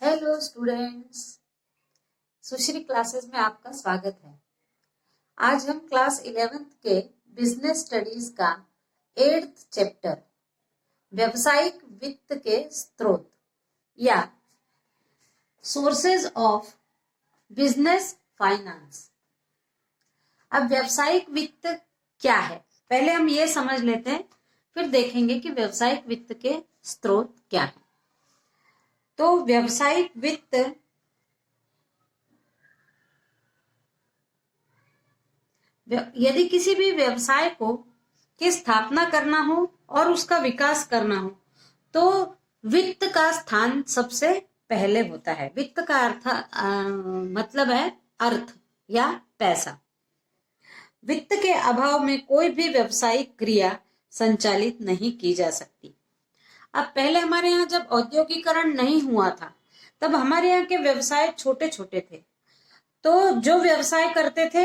Hello students, सुश्री classes में आपका स्वागत है। आज हम क्लास 11th के बिजनेस स्टडीज का 8th चैप्टर व्यवसायिक वित्त के स्रोत या सोर्सेज ऑफ बिजनेस फाइनेंस। अब व्यवसायिक वित्त क्या है, पहले हम ये समझ लेते हैं, फिर देखेंगे कि व्यवसायिक वित्त के स्रोत क्या है। तो व्यवसायिक वित्त यदि किसी भी व्यवसाय को की स्थापना करना हो और उसका विकास करना हो तो वित्त का स्थान सबसे पहले होता है। वित्त का अर्थ मतलब है अर्थ या पैसा। वित्त के अभाव में कोई भी व्यवसायिक क्रिया संचालित नहीं की जा सकती। अब पहले हमारे यहाँ जब औद्योगिकरण नहीं हुआ था तब हमारे यहाँ के व्यवसाय छोटे छोटे थे, तो जो व्यवसाय करते थे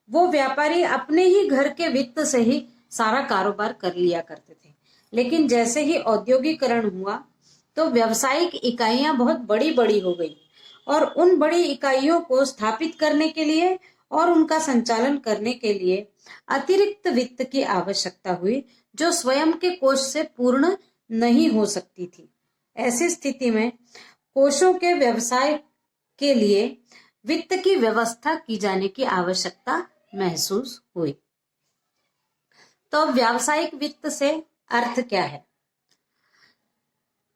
वो व्यापारी अपने ही घर के वित्त से ही सारा कारोबार कर लिया करते थे। लेकिन जैसे ही औद्योगिकरण हुआ तो व्यावसायिक इकाइयां बहुत बड़ी बड़ी हो गई और उन बड़ी इकाइयों को स्थापित करने के लिए और उनका संचालन करने के लिए अतिरिक्त वित्त की आवश्यकता हुई, जो स्वयं के कोष से पूर्ण नहीं हो सकती थी। ऐसी स्थिति में कोषों के व्यवसाय के लिए वित्त की व्यवस्था की जाने की आवश्यकता महसूस हुई। तो व्यावसायिक वित्त से अर्थ क्या है?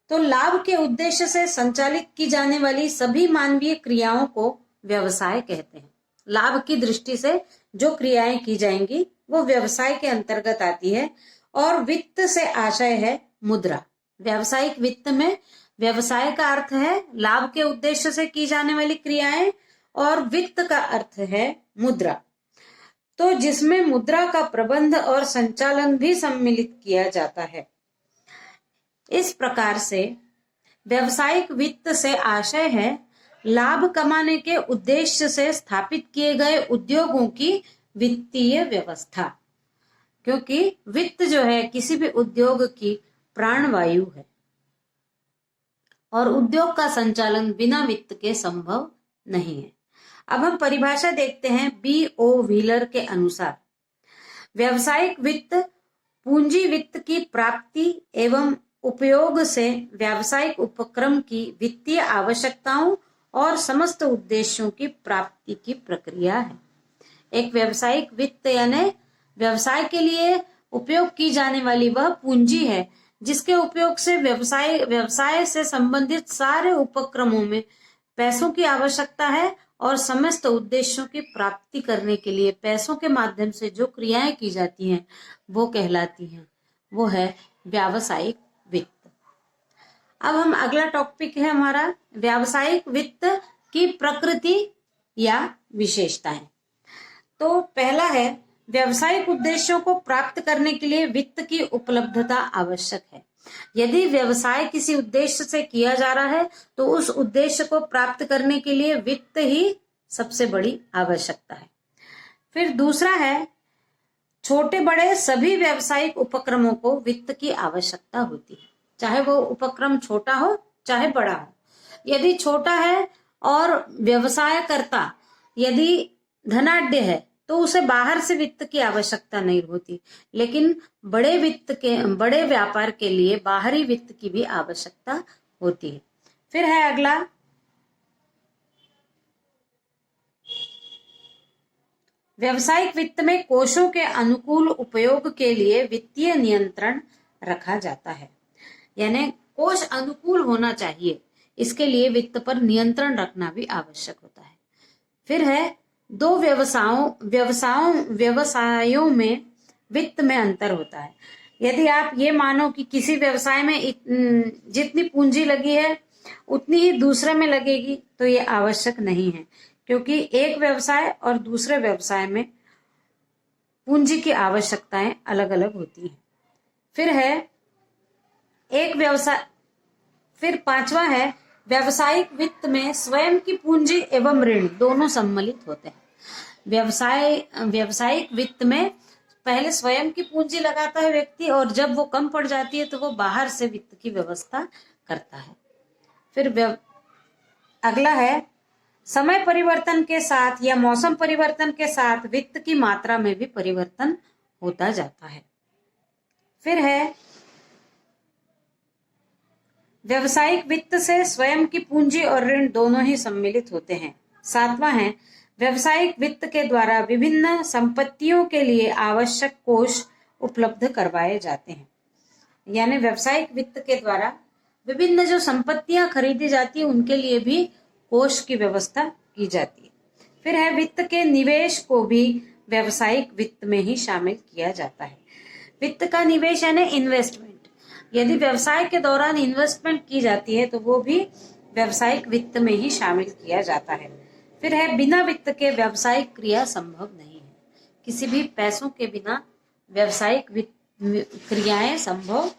तो लाभ के उद्देश्य से संचालित की जाने वाली सभी मानवीय क्रियाओं को व्यवसाय कहते हैं। लाभ की दृष्टि से जो क्रियाएं की जाएंगी वो व्यवसाय के अंतर्गत आती है। और वित्त से आशय है मुद्रा। व्यावसायिक वित्त में व्यवसाय का अर्थ है लाभ के उद्देश्य से की जाने वाली क्रियाएं और वित्त का अर्थ है मुद्रा, तो जिसमें मुद्रा का प्रबंध और संचालन भी सम्मिलित किया जाता है। इस प्रकार से व्यावसायिक वित्त से आशय है लाभ कमाने के उद्देश्य से स्थापित किए गए उद्योगों की वित्तीय व्यवस्था, क्योंकि वित्त जो है किसी भी उद्योग की प्राणवायु है और उद्योग का संचालन बिना वित्त के संभव नहीं है। अब हम परिभाषा देखते हैं B.O. व्हीलर के अनुसार। व्यावसायिक वित्त पूंजी वित्त की प्राप्ति एवं उपयोग से व्यावसायिक उपक्रम की वित्तीय आवश्यकताओं और समस्त उद्देश्यों की प्राप्ति की प्रक्रिया है। एक व्यावसायिक वित्त यानी व्यवसाय के लिए उपयोग की जाने वाली वह पूंजी है जिसके उपयोग से व्यवसाय से संबंधित सारे उपक्रमों में पैसों की आवश्यकता है और समस्त उद्देश्यों की प्राप्ति करने के लिए पैसों के माध्यम से जो क्रियाएं की जाती हैं वो कहलाती हैं, वो है व्यावसायिक वित्त। अब हम अगला टॉपिक है हमारा व्यावसायिक वित्त की प्रकृति या विशेषताएं। तो पहला है व्यावसायिक उद्देश्यों को प्राप्त करने के लिए वित्त की उपलब्धता आवश्यक है। यदि व्यवसाय किसी उद्देश्य से किया जा रहा है तो उस उद्देश्य को प्राप्त करने के लिए वित्त ही सबसे बड़ी आवश्यकता है। फिर दूसरा है छोटे बड़े सभी व्यावसायिक उपक्रमों को वित्त की आवश्यकता होती है, चाहे वो उपक्रम छोटा हो चाहे बड़ा हो। यदि छोटा है और व्यवसायकर्ता यदि धनाढ्य है तो उसे बाहर से वित्त की आवश्यकता नहीं होती, लेकिन बड़े व्यापार के लिए बाहरी वित्त की भी आवश्यकता होती है। फिर है अगला व्यावसायिक वित्त में कोषों के अनुकूल उपयोग के लिए वित्तीय नियंत्रण रखा जाता है, यानी कोष अनुकूल होना चाहिए, इसके लिए वित्त पर नियंत्रण रखना भी आवश्यक होता है। फिर है दो व्यवसायों में वित्त में अंतर होता है। यदि आप ये मानो कि किसी व्यवसाय में जितनी पूंजी लगी है उतनी ही दूसरे में लगेगी, तो ये आवश्यक नहीं है, क्योंकि एक व्यवसाय और दूसरे व्यवसाय में पूंजी की आवश्यकताएं अलग अलग होती हैं। फिर पांचवा है व्यावसायिक वित्त में स्वयं की पूंजी एवं ऋण दोनों सम्मिलित होते हैं। व्यावसायिक वित्त में पहले स्वयं की पूंजी लगाता है व्यक्ति और जब वो कम पड़ जाती है तो वो बाहर से वित्त की व्यवस्था करता है। फिर अगला है समय परिवर्तन के साथ या मौसम परिवर्तन के साथ वित्त की मात्रा में भी परिवर्तन होता जाता है। फिर है व्यावसायिक वित्त से स्वयं की पूंजी और ऋण दोनों ही सम्मिलित होते हैं। सातवां है व्यावसायिक वित्त के द्वारा विभिन्न संपत्तियों के लिए आवश्यक कोष उपलब्ध करवाए जाते हैं। यानी व्यावसायिक वित्त के द्वारा विभिन्न जो संपत्तियां खरीदी जाती है उनके लिए भी कोष की व्यवस्था की जाती है। फिर है वित्त के निवेश को भी व्यावसायिक वित्त में ही शामिल किया जाता है। वित्त का निवेश यानी इन्वेस्टमेंट, यदि व्यवसाय के दौरान इन्वेस्टमेंट की जाती है तो वो भी व्यावसायिक वित्त में ही शामिल किया जाता है। फिर है बिना वित्त के व्यावसायिक क्रिया संभव नहीं है। किसी भी पैसों के बिना व्यावसायिक क्रियाएं संभव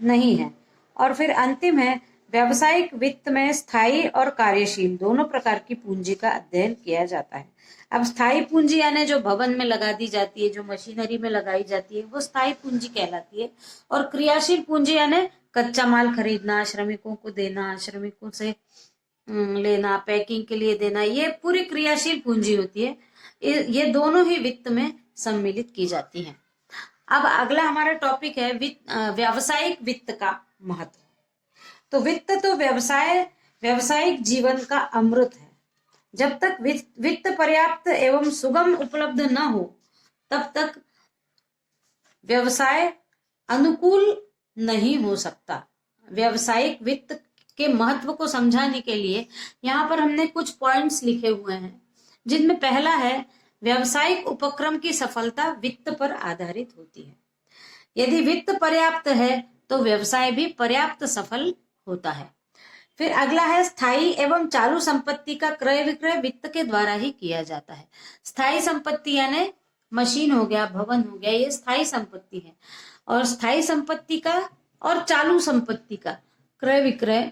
नहीं है। और फिर अंतिम है व्यावसायिक वित्त में स्थायी और कार्यशील दोनों प्रकार की पूंजी का अध्ययन किया जाता है। अब स्थायी पूंजी यानी जो भवन में लगा दी जाती है, जो मशीनरी में लगाई जाती है, वो स्थायी पूंजी कहलाती है। और क्रियाशील पूंजी यानी कच्चा माल खरीदना, श्रमिकों को देना, श्रमिकों से लेना, पैकिंग के लिए देना, ये पूरी क्रियाशील पूंजी होती है। ये दोनों ही वित्त में सम्मिलित की जाती है। अब अगला हमारा टॉपिक है व्यावसायिक वित्त का महत्व। तो वित्त तो व्यावसायिक जीवन का अमृत है। जब तक वित्त पर्याप्त एवं सुगम उपलब्ध न हो तब तक व्यवसाय अनुकूल नहीं हो सकता। व्यावसायिक वित्त के महत्व को समझाने के लिए यहाँ पर हमने कुछ पॉइंट्स लिखे हुए हैं, जिनमें पहला है व्यावसायिक उपक्रम की सफलता वित्त पर आधारित होती है। यदि वित्त पर्याप्त है तो व्यवसाय भी पर्याप्त सफल होता है। फिर अगला है स्थायी एवं चालू संपत्ति का क्रय विक्रय वित्त के द्वारा ही किया जाता है। स्थायी संपत्ति यानी मशीन हो गया, भवन हो गया, ये स्थायी संपत्ति है। और स्थायी संपत्ति का और चालू संपत्ति का क्रय विक्रय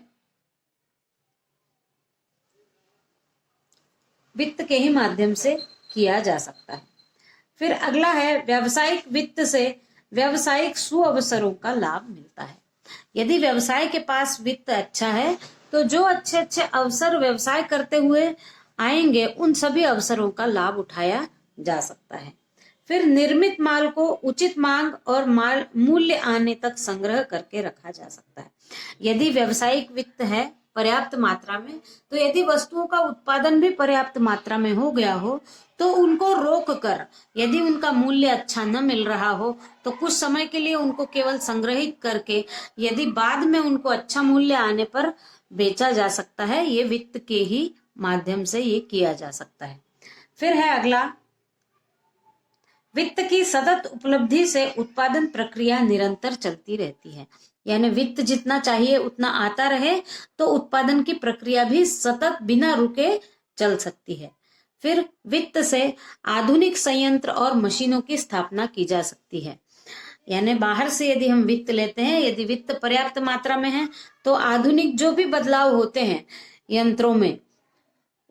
वित्त के ही माध्यम से किया जा सकता है। फिर अगला है व्यावसायिक वित्त से व्यावसायिक सुअवसरों का लाभ मिलता है। यदि व्यवसाय के पास वित्त अच्छा है तो जो अच्छे अच्छे अवसर व्यवसाय करते हुए आएंगे उन सभी अवसरों का लाभ उठाया जा सकता है। फिर निर्मित माल को उचित मांग और माल मूल्य आने तक संग्रह करके रखा जा सकता है। यदि व्यावसायिक वित्त है पर्याप्त मात्रा में, तो यदि वस्तुओं का उत्पादन भी पर्याप्त मात्रा में हो गया हो तो उनको रोक कर, यदि उनका मूल्य अच्छा न मिल रहा हो तो कुछ समय के लिए उनको केवल संग्रहित करके यदि बाद में उनको अच्छा मूल्य आने पर बेचा जा सकता है। ये वित्त के ही माध्यम से ये किया जा सकता है। फिर है अगला वित्त की सतत उपलब्धि से उत्पादन प्रक्रिया निरंतर चलती रहती है। यानी वित्त जितना चाहिए उतना आता रहे तो उत्पादन की प्रक्रिया भी सतत बिना रुके चल सकती है। फिर वित्त से आधुनिक संयंत्र और मशीनों की स्थापना की जा सकती है। यानी बाहर से यदि हम वित्त लेते हैं, यदि वित्त पर्याप्त मात्रा में है तो आधुनिक जो भी बदलाव होते हैं यंत्रों में,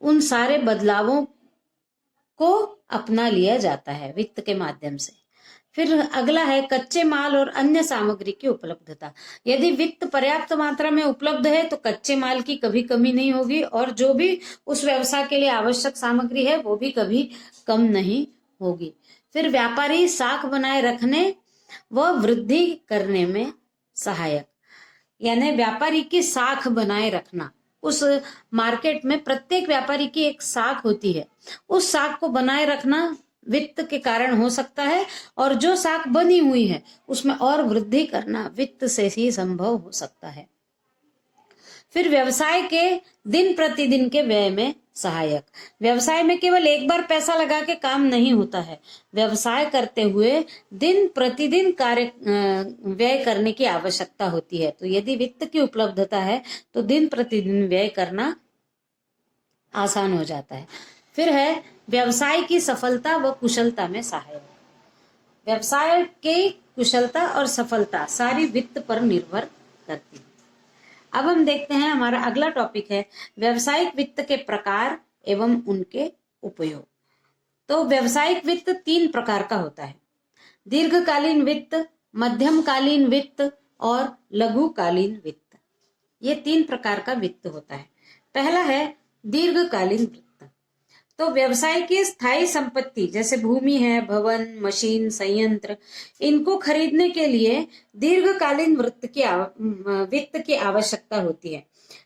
उन सारे बदलावों को अपना लिया जाता है वित्त के माध्यम से। फिर अगला है कच्चे माल और अन्य सामग्री की उपलब्धता। यदि वित्त पर्याप्त मात्रा में उपलब्ध है तो कच्चे माल की कभी कमी नहीं होगी और जो भी उस व्यवसाय के लिए आवश्यक सामग्री है वो भी कभी कम नहीं होगी। फिर व्यापारी साख बनाए रखने व वृद्धि करने में सहायक, यानी व्यापारी की साख बनाए रखना। उस मार्केट में प्रत्येक व्यापारी की एक साख होती है, उस साख को बनाए रखना वित्त के कारण हो सकता है और जो साख बनी हुई है उसमें और वृद्धि करना वित्त से ही संभव हो सकता है। फिर व्यवसाय के दिन प्रतिदिन के व्यय में सहायक। व्यवसाय में केवल एक बार पैसा लगा के काम नहीं होता है। व्यवसाय करते हुए दिन प्रतिदिन कार्य व्यय करने की आवश्यकता होती है। तो यदि वित्त की उपलब्धता है तो दिन प्रतिदिन व्यय करना आसान हो जाता है। फिर है व्यवसाय की सफलता व कुशलता में सहायक। व्यवसाय की कुशलता और सफलता सारी वित्त पर निर्भर करती है। अब हम देखते हैं हमारा अगला टॉपिक है व्यावसायिक वित्त के प्रकार एवं उनके उपयोग। तो व्यावसायिक वित्त 3 प्रकार का होता है: दीर्घकालीन वित्त, मध्यमकालीन वित्त और लघुकालीन वित्त। ये 3 प्रकार का वित्त होता है। पहला है दीर्घकालीन वित्त। तो व्यवसाय की स्थायी संपत्ति जैसे भूमि है, भवन, मशीन, संयंत्र, इनको खरीदने के लिए दीर्घकालीन वित्त की आवश्यकता होती है।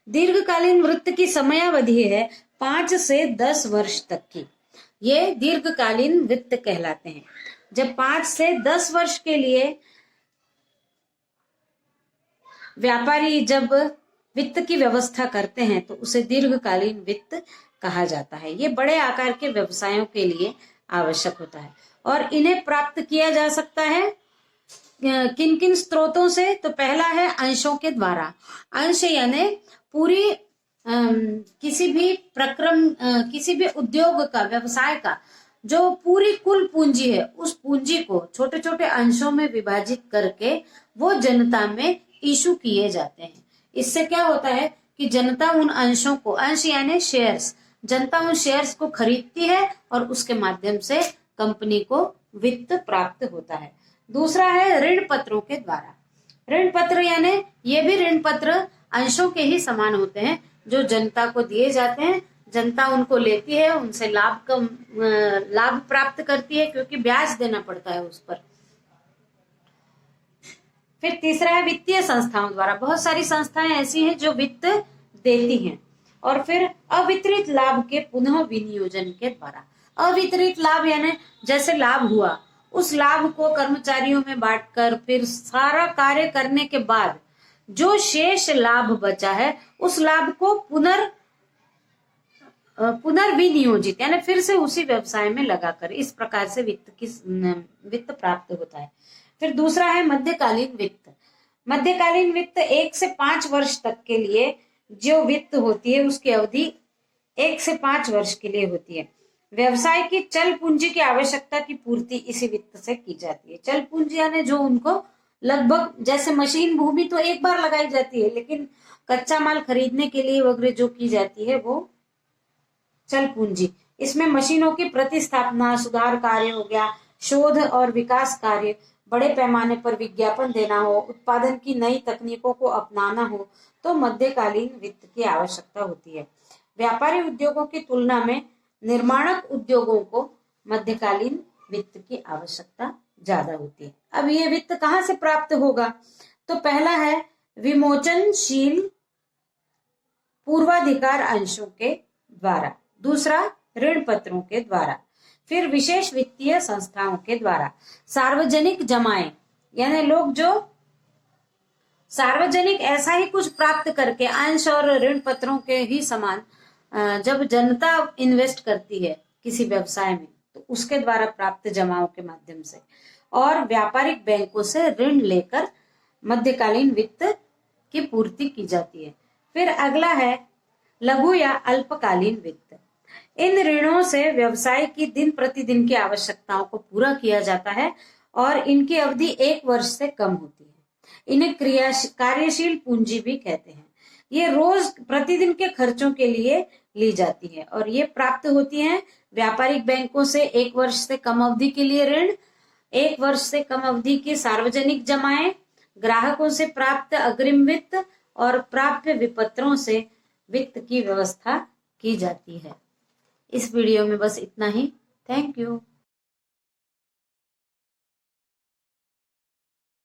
दीर्घकालीन वित्त की समयावधि है 5 से 10 वर्ष तक की। ये दीर्घकालीन वित्त कहलाते हैं। जब 5 से 10 वर्ष के लिए व्यापारी जब वित्त की व्यवस्था करते हैं तो उसे दीर्घकालीन वित्त कहा जाता है। ये बड़े आकार के व्यवसायों के लिए आवश्यक होता है और इन्हें प्राप्त किया जा सकता है किन किन स्रोतों से। तो पहला है अंशों के द्वारा। अंश यानी पूरी किसी भी उद्योग का, व्यवसाय का जो पूरी कुल पूंजी है, उस पूंजी को छोटे छोटे अंशों में विभाजित करके वो जनता में इशू किए जाते हैं। इससे क्या होता है कि जनता उन अंशों को, अंश यानी शेयर्स, जनता उन शेयर्स को खरीदती है और उसके माध्यम से कंपनी को वित्त प्राप्त होता है। दूसरा है ऋण पत्रों के द्वारा। ऋण पत्र यानी ये भी ऋण पत्र अंशों के ही समान होते हैं जो जनता को दिए जाते हैं। जनता उनको लेती है, उनसे लाभ प्राप्त करती है क्योंकि ब्याज देना पड़ता है उस पर। फिर तीसरा है वित्तीय संस्थाओं द्वारा। बहुत सारी संस्थाएं ऐसी हैं जो वित्त देती हैं। और फिर अवितरित लाभ के पुनः विनियोजन के द्वारा। अवितरित लाभ यानी जैसे लाभ हुआ, उस लाभ को कर्मचारियों में बांटकर फिर सारा कार्य करने के बाद जो शेष लाभ बचा है उस लाभ को पुनर्विनियोजित यानी फिर से उसी व्यवसाय में लगाकर, इस प्रकार से वित्त प्राप्त होता है। फिर दूसरा है मध्यकालीन वित्त। मध्यकालीन वित्त 1 से 5 वर्ष तक के लिए जो वित्त होती है उसकी अवधि 1 से 5 वर्ष के लिए होती है। व्यवसाय की चल पूंजी की आवश्यकता की पूर्ति इसी वित्त से की जाती है। चल पूंजी यानी जो उनको लगभग, जैसे मशीन, भूमि तो एक बार लगाई जाती है, लेकिन कच्चा माल खरीदने के लिए वगैरह जो की जाती है वो चल पूंजी। इसमें मशीनों की प्रतिस्थापना, सुधार कार्य हो गया, शोध और विकास कार्य, बड़े पैमाने पर विज्ञापन देना हो, उत्पादन की नई तकनीकों को अपनाना हो, तो मध्यकालीन वित्त की आवश्यकता होती है। व्यापारी उद्योगों की तुलना में निर्माणक उद्योगों को मध्यकालीन वित्त की आवश्यकता ज्यादा होती है। अब ये वित्त कहाँ से प्राप्त होगा? तो पहला है विमोचनशील पूर्वाधिकार अंशों के द्वारा, दूसरा ऋण पत्रों के द्वारा, फिर विशेष वित्तीय संस्थाओं के द्वारा, सार्वजनिक जमाएं यानी लोग जो सार्वजनिक ऐसा ही कुछ प्राप्त करके, अंश और ऋण पत्रों के ही समान जब जनता इन्वेस्ट करती है किसी व्यवसाय में तो उसके द्वारा प्राप्त जमाओं के माध्यम से, और व्यापारिक बैंकों से ऋण लेकर मध्यकालीन वित्त की पूर्ति की जाती है। फिर अगला है लघु या अल्पकालीन वित्त। इन ऋणों से व्यवसाय की दिन प्रतिदिन की आवश्यकताओं को पूरा किया जाता है और इनकी अवधि 1 वर्ष से कम होती है। इन्हें कार्यशील पूंजी भी कहते हैं। ये रोज प्रतिदिन के खर्चों के लिए ली जाती है और ये प्राप्त होती हैं व्यापारिक बैंकों से 1 वर्ष से कम अवधि के लिए ऋण, 1 वर्ष से कम अवधि की सार्वजनिक जमाएं, ग्राहकों से प्राप्त अग्रिम वित्त और प्राप्य विपत्रों से वित्त की व्यवस्था की जाती है। इस वीडियो में बस इतना ही। Thank you.